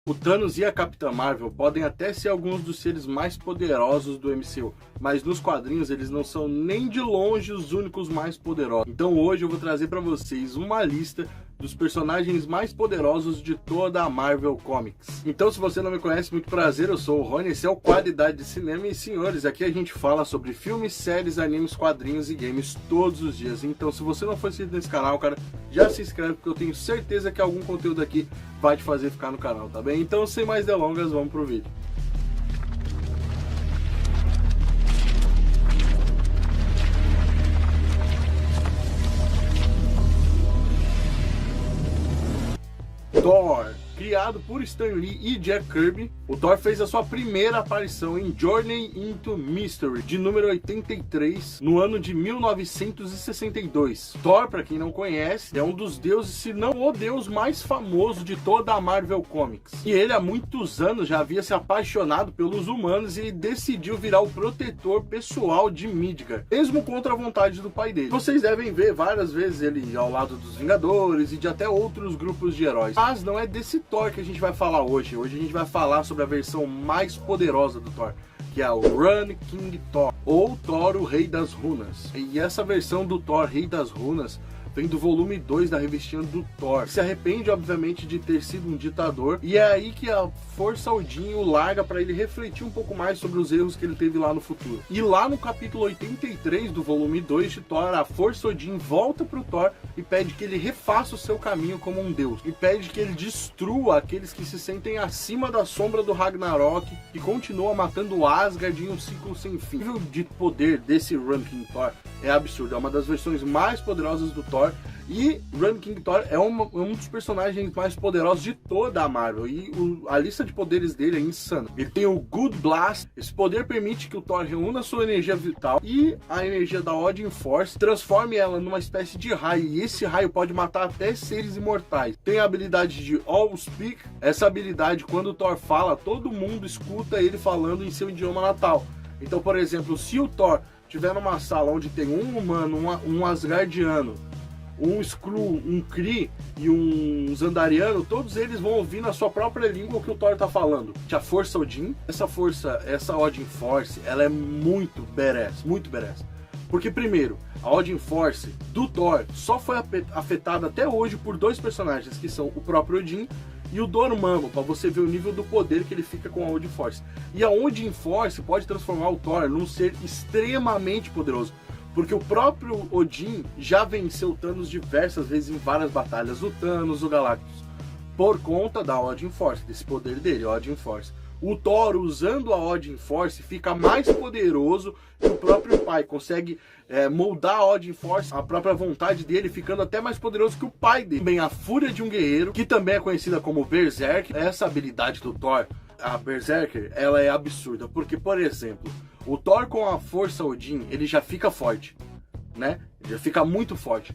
O Thanos e a Capitã Marvel podem até ser alguns dos seres mais poderosos do MCU, mas nos quadrinhos eles não são nem de longe os únicos mais poderosos. Então hoje eu vou trazer para vocês uma lista dos personagens mais poderosos de toda a Marvel Comics. Então, se você não me conhece, muito prazer, eu sou o Rony, esse é o Qualidade de Cinema e, senhores, aqui a gente fala sobre filmes, séries, animes, quadrinhos e games todos os dias. Então, se você não for inscrito nesse canal, cara, já se inscreve, porque eu tenho certeza que algum conteúdo aqui vai te fazer ficar no canal, tá bem? Então, sem mais delongas, vamos pro vídeo. Thor. Criado por Stan Lee e Jack Kirby, o Thor fez a sua primeira aparição em Journey into Mystery, de número 83, no ano de 1962. Thor, para quem não conhece, é um dos deuses, se não o deus mais famoso de toda a Marvel Comics. E ele há muitos anos já havia se apaixonado pelos humanos e decidiu virar o protetor pessoal de Midgard, mesmo contra a vontade do pai dele. Vocês devem ver várias vezes ele ao lado dos Vingadores e de até outros grupos de heróis. Mas não é desse Thor que a gente vai falar hoje. Hoje a gente vai falar sobre a versão mais poderosa do Thor, que é o Run King Thor, ou Thor, o Rei das Runas. E essa versão do Thor, Rei das Runas, vem do volume 2 da revistinha do Thor. Se arrepende, obviamente, de ter sido um ditador, e é aí que a Força Odin o larga para ele refletir um pouco mais sobre os erros que ele teve lá no futuro. E lá no capítulo 83 do volume 2 de Thor, a Força Odin volta pro Thor e pede que ele refaça o seu caminho como um deus, e pede que ele destrua aqueles que se sentem acima da sombra do Ragnarok e continua matando Asgard em um ciclo sem fim. O nível de poder desse Run King Thor é absurdo, é uma das versões mais poderosas do Thor. E Run King Thor é um dos personagens mais poderosos de toda a Marvel, e a lista de poderes dele é insana. Ele tem o Good Blast. Esse poder permite que o Thor reúna sua energia vital e a energia da Odin Force, transforme ela numa espécie de raio, e esse raio pode matar até seres imortais. Tem a habilidade de All Speak. Essa habilidade, quando o Thor fala, todo mundo escuta ele falando em seu idioma natal. Então, por exemplo, se o Thor estiver numa sala onde tem um humano, um Asgardiano, um Skrull, um Kree e um Xandariano, todos eles vão ouvir na sua própria língua o que o Thor tá falando. A Força Odin, essa Odin Force, ela é muito badass. Porque primeiro, a Odin Force do Thor só foi afetada até hoje por dois personagens, que são o próprio Odin e o Dormammu, para você ver o nível do poder que ele fica com a Odin Force. E a Odin Force pode transformar o Thor num ser extremamente poderoso, porque o próprio Odin já venceu Thanos diversas vezes em várias batalhas, o Thanos, o Galactus, por conta da Odin Force, desse poder dele, Odin Force. O Thor, usando a Odin Force, fica mais poderoso que o próprio pai, consegue moldar a Odin Force, a própria vontade dele, ficando até mais poderoso que o pai dele. Também a Fúria de um Guerreiro, que também é conhecida como Berserk. Essa habilidade do Thor, a Berserker, ela é absurda, porque, por exemplo, o Thor com a Força Odin, ele já fica forte, né? Ele já fica muito forte.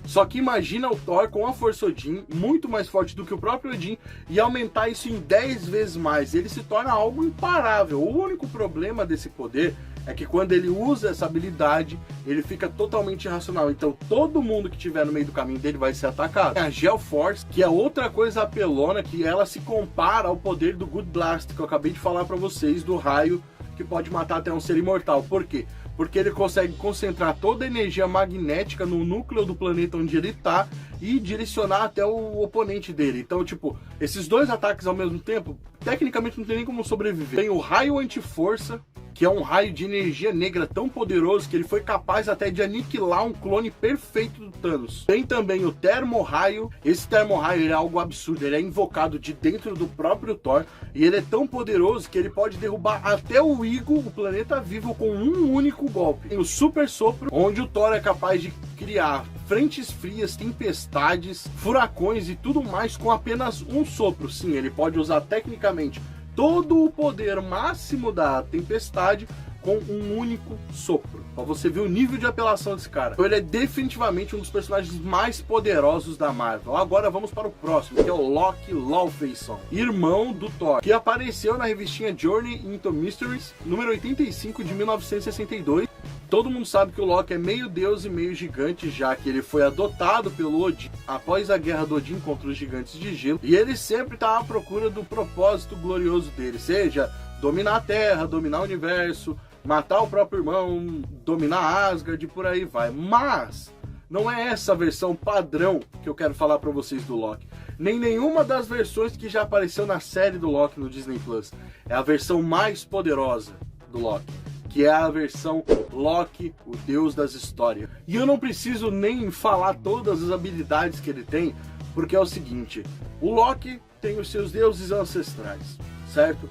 Só que imagina o Thor com a Força Odin, muito mais forte do que o próprio Odin, e aumentar isso em 10 vezes mais. Ele se torna algo imparável. O único problema desse poder é que quando ele usa essa habilidade, ele fica totalmente irracional. Então todo mundo que estiver no meio do caminho dele vai ser atacado. A Gel Force, que é outra coisa apelona, que ela se compara ao poder do Good Blast, que eu acabei de falar pra vocês, do raio que pode matar até um ser imortal. Por quê? Porque ele consegue concentrar toda a energia magnética no núcleo do planeta onde ele tá e direcionar até o oponente dele. Então, tipo, esses dois ataques ao mesmo tempo, tecnicamente não tem nem como sobreviver. Tem o raio anti-força, que é um raio de energia negra tão poderoso que ele foi capaz até de aniquilar um clone perfeito do Thanos. Tem também o termo-raio. Esse termo-raio é algo absurdo, ele é invocado de dentro do próprio Thor, e ele é tão poderoso que ele pode derrubar até o Ego, o planeta vivo, com um único golpe. Tem o Super Sopro, onde o Thor é capaz de criar frentes frias, tempestades, furacões e tudo mais com apenas um sopro. Sim, ele pode usar tecnicamente todo o poder máximo da tempestade com um único sopro, pra você ver o nível de apelação desse cara. Então ele é definitivamente um dos personagens mais poderosos da Marvel. Agora vamos para o próximo, que é o Loki Laufeyson, irmão do Thor, que apareceu na revistinha Journey into Mysteries, número 85 de 1962. todo mundo sabe que o Loki é meio deus e meio gigante, já que ele foi adotado pelo Odin após a guerra do Odin contra os gigantes de gelo. E ele sempre tá à procura do propósito glorioso dele, seja dominar a Terra, dominar o universo, matar o próprio irmão, dominar Asgard e por aí vai. Mas não é essa a versão padrão que eu quero falar pra vocês do Loki. Nem nenhuma das versões que já apareceu na série do Loki no Disney Plus. É a versão mais poderosa do Loki, que é a versão Loki, o deus das histórias. E eu não preciso nem falar todas as habilidades que ele tem, porque é o seguinte, o Loki tem os seus deuses ancestrais, certo?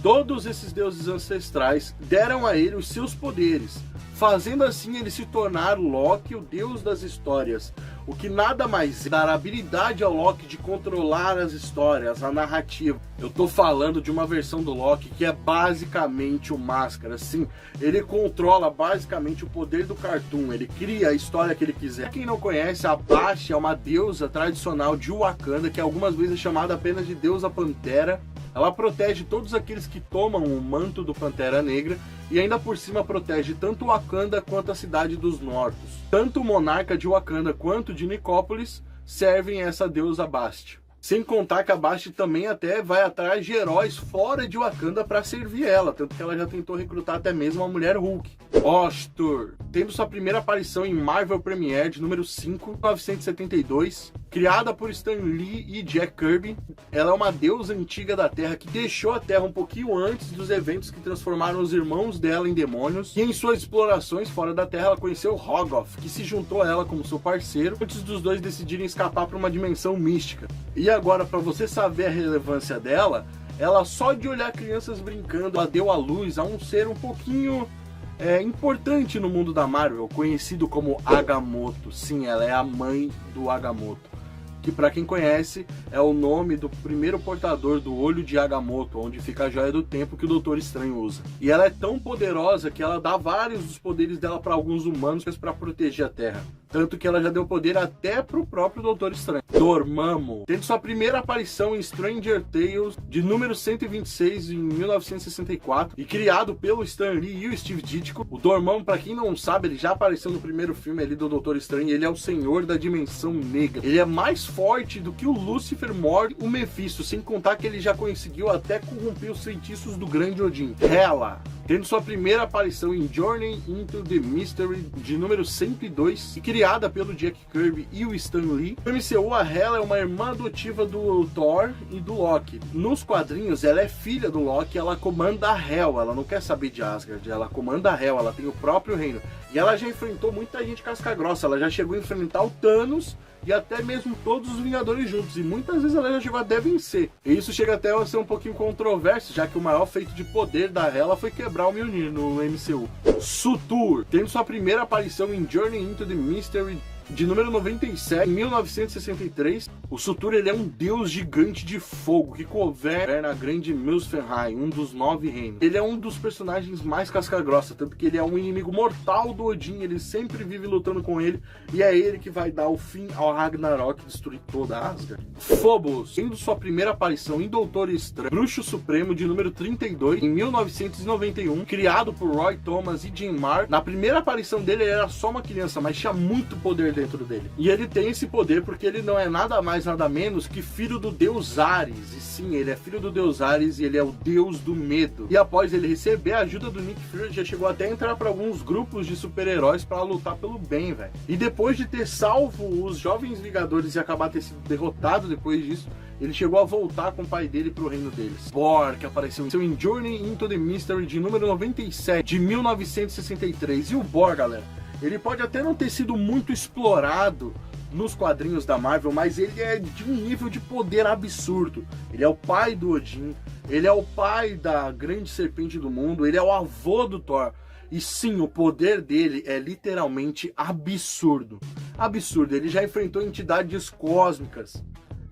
Todos esses deuses ancestrais deram a ele os seus poderes, fazendo assim ele se tornar Loki, o deus das histórias. O que nada mais é dar habilidade ao Loki de controlar as histórias, a narrativa. Eu tô falando de uma versão do Loki que é basicamente o Máscara. Sim, ele controla basicamente o poder do Cartoon, ele cria a história que ele quiser. Quem não conhece, a Basti é uma deusa tradicional de Wakanda, que algumas vezes é chamada apenas de deusa Pantera. Ela protege todos aqueles que tomam o manto do Pantera Negra e ainda por cima protege tanto Wakanda quanto a cidade dos Nortos. Tanto o monarca de Wakanda quanto de Nicópolis servem essa deusa Basti. Sem contar que a Basti também até vai atrás de heróis fora de Wakanda para servir ela, tanto que ela já tentou recrutar até mesmo a mulher Hulk. Ostur, tendo sua primeira aparição em Marvel Premiere de número 5, 1972, criada por Stan Lee e Jack Kirby, ela é uma deusa antiga da Terra que deixou a Terra um pouquinho antes dos eventos que transformaram os irmãos dela em demônios, e em suas explorações fora da Terra ela conheceu Rogoth, que se juntou a ela como seu parceiro, antes dos dois decidirem escapar para uma dimensão mística. E agora, para você saber a relevância dela, ela só de olhar crianças brincando, ela deu à luz a um ser um pouquinho importante no mundo da Marvel, conhecido como Agamotto. Sim, ela é a mãe do Agamotto, que para quem conhece é o nome do primeiro portador do olho de Agamotto, onde fica a joia do tempo que o Doutor Estranho usa. E ela é tão poderosa que ela dá vários dos poderes dela para alguns humanos para proteger a Terra. Tanto que ela já deu poder até pro próprio Doutor Estranho. Dormammu, tendo sua primeira aparição em Stranger Tales de número 126 em 1964 e criado pelo Stan Lee e o Steve Ditko. O Dormammu, para quem não sabe, ele já apareceu no primeiro filme ali do Doutor Estranho, ele é o Senhor da Dimensão Negra. Ele é mais forte do que o Lúcifer, Morg, o Mephisto, sem contar que ele já conseguiu até corromper os feitiços do grande Odin. Hela, tendo sua primeira aparição em Journey into the Mystery de número 102 e criada pelo Jack Kirby e o Stan Lee. No MCU, a Hela é uma irmã adotiva do Thor e do Loki. Nos quadrinhos, ela é filha do Loki, ela comanda a Hel, ela não quer saber de Asgard, ela comanda a Hel, ela tem o próprio reino. E ela já enfrentou muita gente casca grossa, ela já chegou a enfrentar o Thanos e até mesmo todos os Vingadores juntos, e muitas vezes ela já chegou até vencer. E isso chega até a ser um pouquinho controverso, já que o maior feito de poder da Hela foi quebrar o Mjolnir no MCU. Surtur, tendo sua primeira aparição em Journey into the Mystery de número 97, em 1963, o Surtur ele é um deus gigante de fogo que governa a grande Muspelheim, um dos 9 reinos. Ele é um dos personagens mais casca-grossa, tanto que ele é um inimigo mortal do Odin, ele sempre vive lutando com ele, e é ele que vai dar o fim ao Ragnarok e destruir toda a Asgard. Phobos, tendo sua primeira aparição em Doutor Estranho, Bruxo Supremo de número 32, em 1991, criado por Roy Thomas e Jim Mark. Na primeira aparição dele ele era só uma criança, mas tinha muito poder dentro dele. E ele tem esse poder porque ele não é nada mais, nada menos que filho do deus Ares. E sim, ele é filho do deus Ares e ele é o deus do medo. E após ele receber a ajuda do Nick Fury, já chegou até a entrar para alguns grupos de super-heróis para lutar pelo bem, velho. E depois de ter salvo os Jovens Vingadores e acabar ter sido derrotado depois disso, ele chegou a voltar com o pai dele pro reino deles. Bor, que apareceu em Journey into the Mystery de número 97, de 1963. E o Bor, galera, ele pode até não ter sido muito explorado nos quadrinhos da Marvel, mas ele é de um nível de poder absurdo. Ele é o pai do Odin, ele é o pai da grande serpente do mundo, ele é o avô do Thor. E sim, o poder dele é literalmente absurdo. Absurdo, ele já enfrentou entidades cósmicas,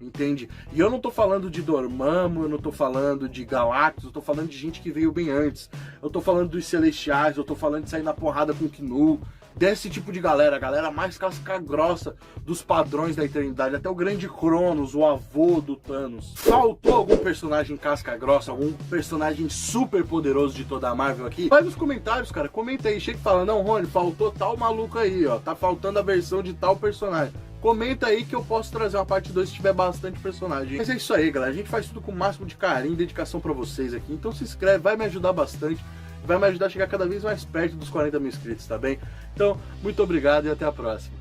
entende? E eu não tô falando de Dormammu, eu não tô falando de Galactus, eu tô falando de gente que veio bem antes. Eu tô falando dos Celestiais, eu tô falando de sair na porrada com o Knu. desse tipo de galera, a galera mais casca grossa dos padrões da eternidade, até o grande Cronos, o avô do Thanos. Faltou algum personagem casca grossa, algum personagem super poderoso de toda a Marvel aqui? Vai nos comentários, cara, comenta aí, chega e fala, não, Rony, faltou tal maluco aí, ó, tá faltando a versão de tal personagem. Comenta aí que eu posso trazer uma parte 2 se tiver bastante personagem. Mas é isso aí, galera. A gente faz tudo com o máximo de carinho e dedicação pra vocês aqui. Então se inscreve, vai me ajudar bastante. Vai me ajudar a chegar cada vez mais perto dos 40 mil inscritos, tá bem? Então, muito obrigado e até a próxima.